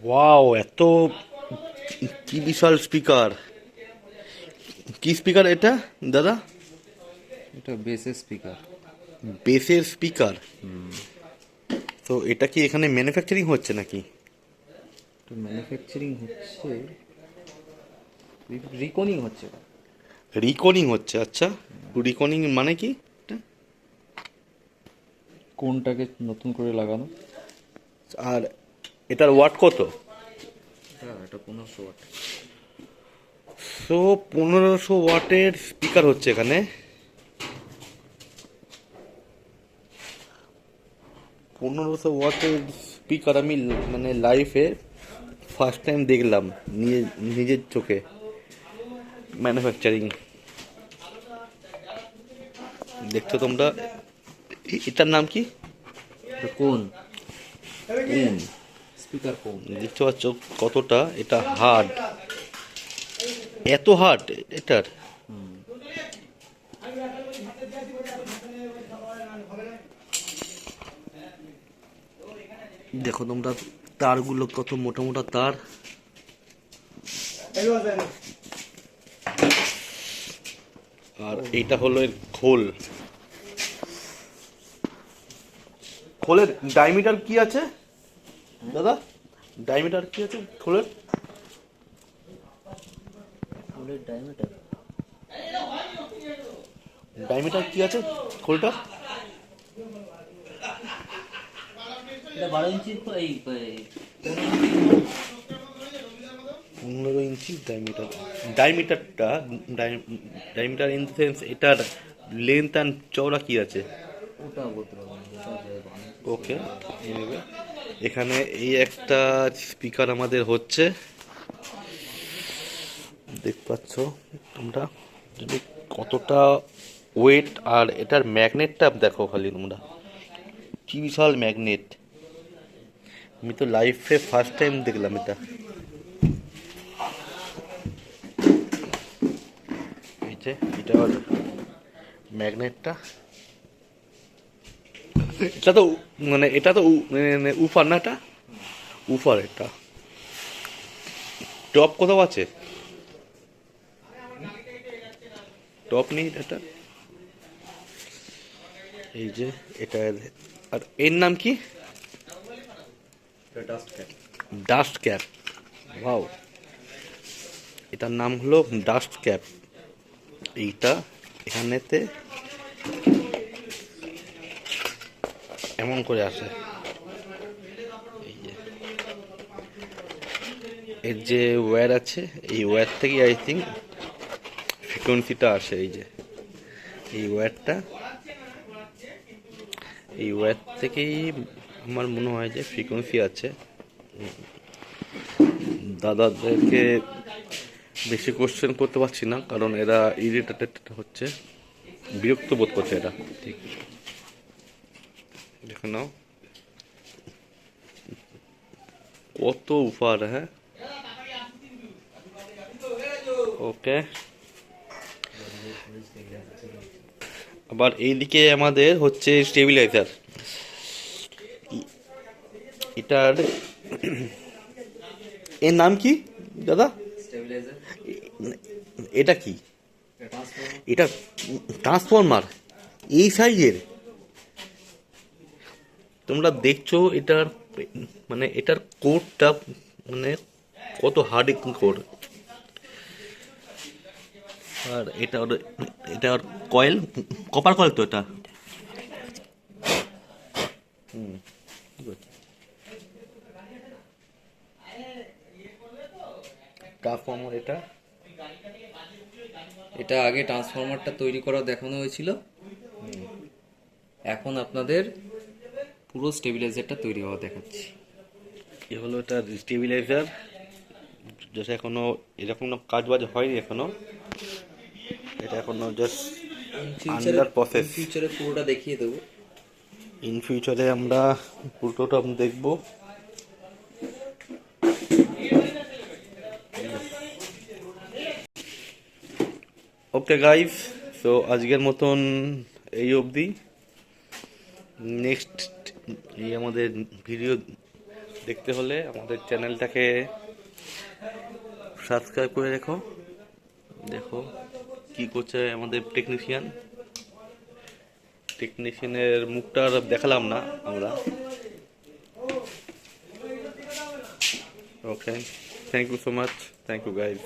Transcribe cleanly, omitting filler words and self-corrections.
Wow, এত কি বিশাল speaker! কি স্পিকার এটা দাদা? এটা বেসের স্পিকার। বেসের স্পিকার? তো এটা কি এখানে ম্যানুফ্যাকচারিং হচ্ছে নাকি? তো ম্যানুফ্যাকচারিং হচ্ছে, রিকনিং হচ্ছে এটা। রিকনিং হচ্ছে, আচ্ছা। রিকনিং মানে কি এটা? কোনটাকে নতুন করে লাগানো। আর এটার ওয়াট কত? হ্যাঁ, এটা 1500 ওয়াট। তো 1500 ওয়াটের স্পিকার হচ্ছে এখানে। 1500 ওয়াটের স্পিকার আমি মানে লাইফে ফার্স্ট টাইম দেখলাম, নিজের চোখে। ম্যানুফ্যাকচারিং দেখছো তোমরা? এটার নাম কি? এটা কোন কোন? স্পিকার কোন। দেখতে পাচ্ছ কতটা এটা হার্ড, এত হার্ড এটার। দেখো তোমরা তারগুলো কত মোটা মোটা তার। আর এইটা হলো এর খোল। খোলের ডায়ামিটার কি আছে দাদা? ডায়ামিটার কি আছে খোলের? ডায়ামিটার ডায়ামিটার কি আছে খোলটা? এটা 12 ইঞ্চি। এই 15 ইঞ্চি ডায়ামিটার। ডায়ামিটারটা ডায়ামিটার ইন দ্য সেন্স এটার লেন্থ অ্যান্ড চওড়া কি আছে? ওটা বলতে পারবো না, ওটা যে 12 ইঞ্চি ওকে, এখানে এই একটা স্পিকার আমাদের হচ্ছে, দেখতে পাচ্ছ তোমরা যদি কতটা ওয়েট। আর এটার ম্যাগনেটটা দেখো খালি তোমরা, কি বিশাল ম্যাগনেট! আমি তো লাইফে ফার্স্ট টাইম দেখলাম এটা। এই যে এটা ম্যাগনেটটা, এটা তো মানে এটা তো মানে উফার না, এটা উফার। এটা টপ কোথাও আছে? টপ নেই এটা। এই যে এটা। আর এর নাম কি? Dust cap. Dust cap. Wow, এটার নাম হলো ডাস্ট ক্যাপ। এইটা এখানেতে এমন করে আসে। এই যে এর যে ওয়্যার আছে, এই ওয়্যার থেকে আই থিঙ্ক ফ্রিকোয়েন্সিটা আসে। এই যে এই ওয়্যারটা, এই ওয়্যার থেকেই আমার মনে হয় যে ফ্রিকোয়েন্সি আছে। দাদাদেরকে বেশি কোশ্চেন করতে পারছি না, কারণ এরা ইরিটেটেড হচ্ছে, বিরক্ত বোধ করছে এরা। ঠিক দেখে নাও কত উফার। হ্যাঁ, ওকে। আবার এইদিকে আমাদের হচ্ছে স্টেবিলাইজার। এটার এর নাম কি দাদা? স্টেবিলাইজার। এটা কি? ট্রান্সফর্মার। এটা ট্রান্সফরমার এই সাইজের? তোমরা দেখছো এটার মানে এটার কোডটা মানে কত হার্ড কোড। আর এটা কয়েল, কপার কয়েল তো এটা। ট্রান্সফরমার এটা। এটা আগে ট্রান্সফরমারটা তৈরি করা দেখানো হয়েছিল, এখন আপনাদের পুরো স্টেবিলাইজারটা তৈরি হওয়া দেখাচ্ছি। এ হলো এটা স্টেবিলাইজার, যেটা এখনো এরকম কাজ বাজ হয়নি এখনো। এটা এখনো জাস্ট আন্ডার প্রসেস। ফিউচারে পুরোটা দেখিয়ে দেবো। ইন ফিউচারে আমরা পুরোটা দেখবো। ওকে গাইস, সো আজকের মতন এই অবধি। নেক্সট এই আমাদের ভিডিও দেখতে হলে আমাদের চ্যানেলটাকে সাবস্ক্রাইব করে রেখো। দেখো কি করছে আমাদের টেকনিশিয়ানের মুখটা আর দেখালাম না আমরা। Okay, thank you so much, thank you guys.